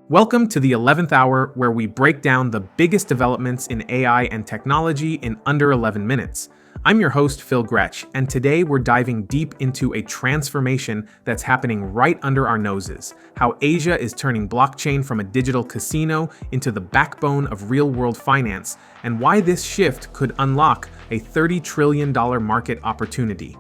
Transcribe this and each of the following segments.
Welcome to the 11th hour, where we break down the biggest developments in AI and technology in under 11 minutes. I'm your host, Phil Gretsch, and today we're diving deep into a transformation that's happening right under our noses: how Asia is turning blockchain from a digital casino into the backbone of real-world finance, and why this shift could unlock a $30 trillion market opportunity.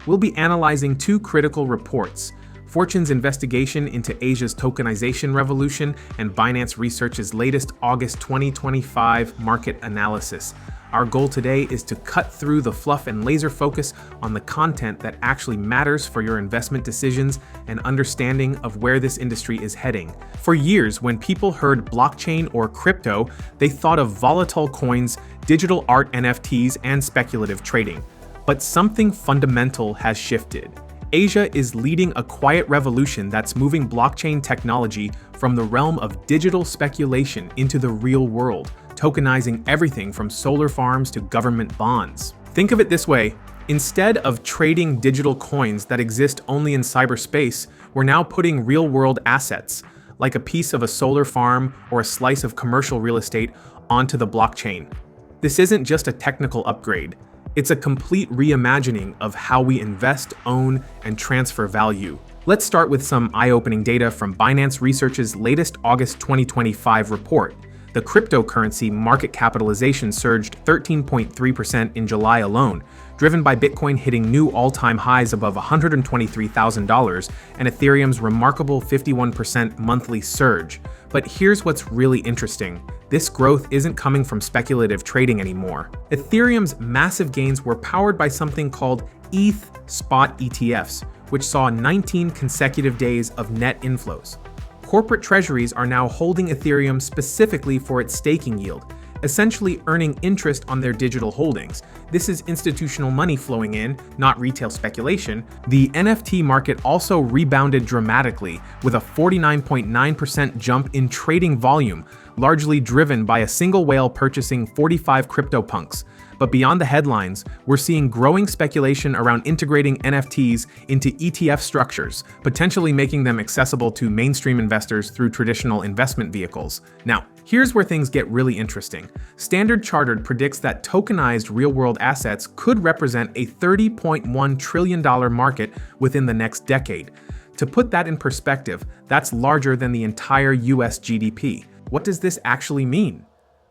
We'll be analyzing two critical reports: Fortune's investigation into Asia's tokenization revolution and Binance Research's latest August 2025 market analysis. Our goal today is to cut through the fluff and laser focus on the content that actually matters for your investment decisions and understanding of where this industry is heading. For years, when people heard blockchain or crypto, they thought of volatile coins, digital art NFTs, and speculative trading. But something fundamental has shifted. Asia is leading a quiet revolution that's moving blockchain technology from the realm of digital speculation into the real world, tokenizing everything from solar farms to government bonds. Think of it this way: instead of trading digital coins that exist only in cyberspace, we're now putting real-world assets, like a piece of a solar farm or a slice of commercial real estate, onto the blockchain. This isn't just a technical upgrade. It's a complete reimagining of how we invest, own, and transfer value. Let's start with some eye-opening data from Binance Research's latest August 2025 report. The cryptocurrency market capitalization surged 13.3% in July alone, driven by Bitcoin hitting new all-time highs above $123,000 and Ethereum's remarkable 51% monthly surge. But here's what's really interesting: this growth isn't coming from speculative trading anymore. Ethereum's massive gains were powered by something called ETH spot ETFs, which saw 19 consecutive days of net inflows. Corporate treasuries are now holding Ethereum specifically for its staking yield, essentially earning interest on their digital holdings. This is institutional money flowing in, not retail speculation. The NFT market also rebounded dramatically, with a 49.9% jump in trading volume, largely driven by a single whale purchasing 45 CryptoPunks. But beyond the headlines, we're seeing growing speculation around integrating NFTs into ETF structures, potentially making them accessible to mainstream investors through traditional investment vehicles. Now, here's where things get really interesting. Standard Chartered predicts that tokenized real-world assets could represent a $30.1 trillion market within the next decade. To put that in perspective, that's larger than the entire US GDP. What does this actually mean?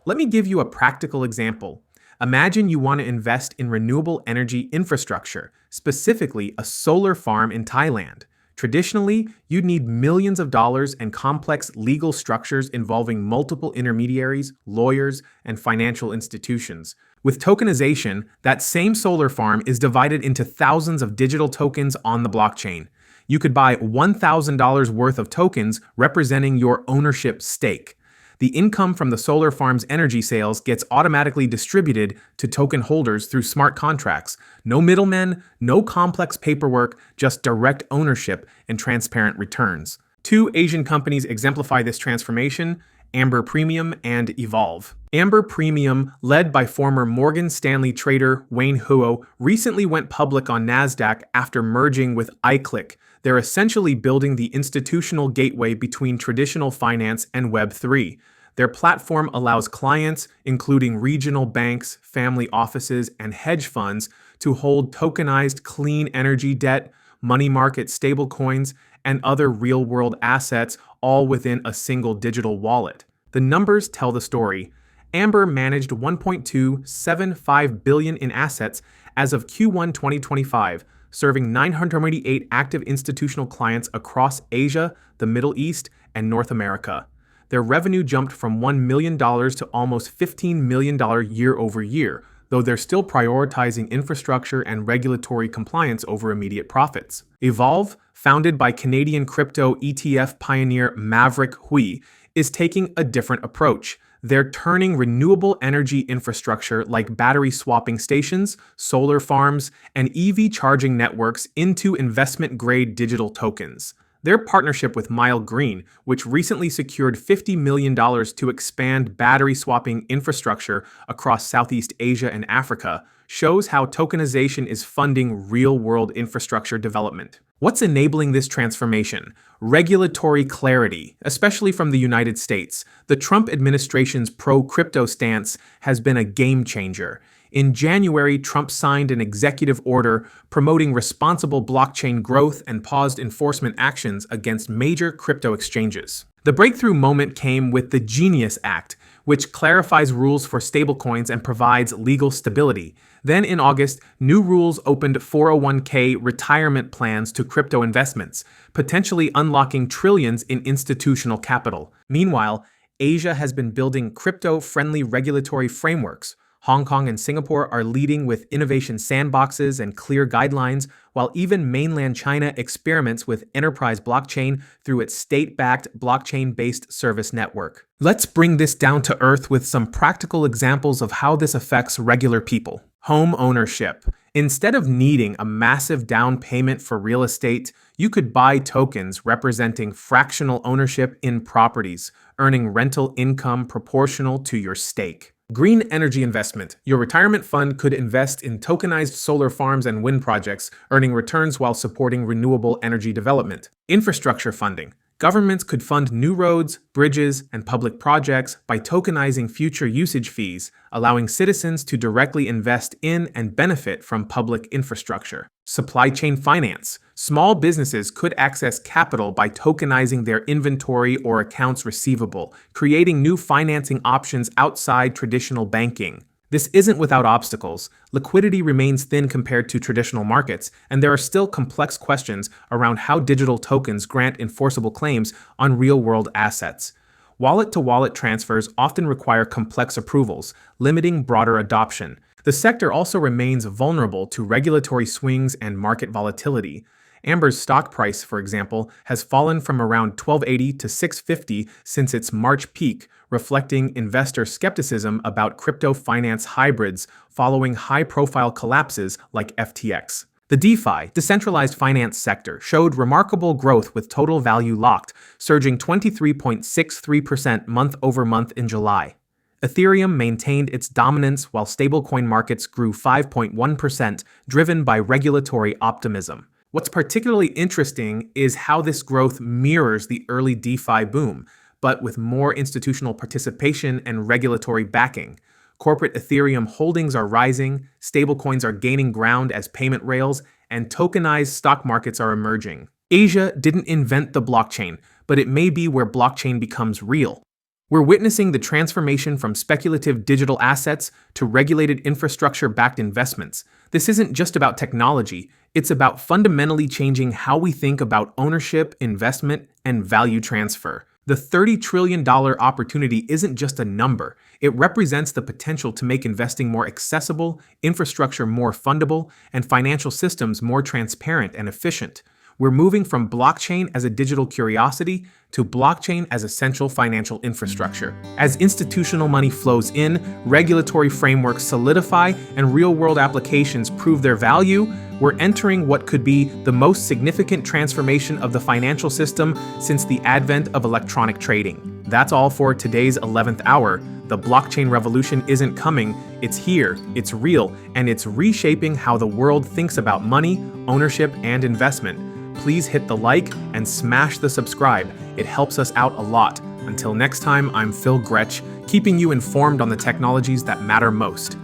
Let me give you a practical example. Imagine you want to invest in renewable energy infrastructure, specifically a solar farm in Thailand. Traditionally, you'd need millions of dollars and complex legal structures involving multiple intermediaries, lawyers, and financial institutions. With tokenization, that same solar farm is divided into thousands of digital tokens on the blockchain. You could buy $1,000 worth of tokens representing your ownership stake. The income from the solar farm's energy sales gets automatically distributed to token holders through smart contracts. No middlemen, no complex paperwork, just direct ownership and transparent returns. Two Asian companies exemplify this transformation: Amber Premium and Evolve. Amber Premium, led by former Morgan Stanley trader Wayne Huo, recently went public on NASDAQ after merging with iClick. They're essentially building the institutional gateway between traditional finance and Web3. Their platform allows clients, including regional banks, family offices, and hedge funds, to hold tokenized clean energy debt, money market stablecoins, and other real-world assets, all within a single digital wallet. The numbers tell the story. Amber managed $1.275 billion in assets as of Q1 2025, serving 988 active institutional clients across Asia, the Middle East, and North America. Their revenue jumped from $1 million to almost $15 million year over year, though they're still prioritizing infrastructure and regulatory compliance over immediate profits. Evolve, founded by Canadian crypto ETF pioneer Maverick Hui, is taking a different approach. They're turning renewable energy infrastructure like battery swapping stations, solar farms, and EV charging networks into investment-grade digital tokens. Their partnership with Mile Green, which recently secured $50 million to expand battery swapping infrastructure across Southeast Asia and Africa, shows how tokenization is funding real-world infrastructure development. What's enabling this transformation? Regulatory clarity, especially from the United States. The Trump administration's pro-crypto stance has been a game changer. In January, Trump signed an executive order promoting responsible blockchain growth and paused enforcement actions against major crypto exchanges. The breakthrough moment came with the Genius Act, which clarifies rules for stablecoins and provides legal stability. Then in August, new rules opened 401k retirement plans to crypto investments, potentially unlocking trillions in institutional capital. Meanwhile, Asia has been building crypto-friendly regulatory frameworks. Hong Kong and Singapore are leading with innovation sandboxes and clear guidelines, while even mainland China experiments with enterprise blockchain through its state-backed blockchain-based service network. Let's bring this down to earth with some practical examples of how this affects regular people. Home ownership. Instead of needing a massive down payment for real estate, you could buy tokens representing fractional ownership in properties, earning rental income proportional to your stake. Green energy investment. Your retirement fund could invest in tokenized solar farms and wind projects, earning returns while supporting renewable energy development. Infrastructure funding. Governments could fund new roads, bridges, and public projects by tokenizing future usage fees, allowing citizens to directly invest in and benefit from public infrastructure. Supply chain finance. Small businesses could access capital by tokenizing their inventory or accounts receivable, creating new financing options outside traditional banking. This isn't without obstacles. Liquidity remains thin compared to traditional markets, and there are still complex questions around how digital tokens grant enforceable claims on real-world assets. Wallet-to-wallet transfers often require complex approvals, limiting broader adoption. The sector also remains vulnerable to regulatory swings and market volatility. Amber's stock price, for example, has fallen from around $12.80 to $6.50 since its March peak, reflecting investor skepticism about crypto finance hybrids following high-profile collapses like FTX. The DeFi, decentralized finance sector, showed remarkable growth with total value locked, surging 23.63% month-over-month in July. Ethereum maintained its dominance while stablecoin markets grew 5.1%, driven by regulatory optimism. What's particularly interesting is how this growth mirrors the early DeFi boom, but with more institutional participation and regulatory backing. Corporate Ethereum holdings are rising, stablecoins are gaining ground as payment rails, and tokenized stock markets are emerging. Asia didn't invent the blockchain, but it may be where blockchain becomes real. We're witnessing the transformation from speculative digital assets to regulated infrastructure-backed investments. This isn't just about technology, it's about fundamentally changing how we think about ownership, investment, and value transfer. The $30 trillion opportunity isn't just a number. It represents the potential to make investing more accessible, infrastructure more fundable, and financial systems more transparent and efficient. We're moving from blockchain as a digital curiosity to blockchain as essential financial infrastructure. As institutional money flows in, regulatory frameworks solidify, and real-world applications prove their value, we're entering what could be the most significant transformation of the financial system since the advent of electronic trading. That's all for today's 11th hour. The blockchain revolution isn't coming, it's here, it's real, and it's reshaping how the world thinks about money, ownership, and investment. Please hit the like and smash the subscribe. It helps us out a lot. Until next time, I'm Phil Gretsch, keeping you informed on the technologies that matter most.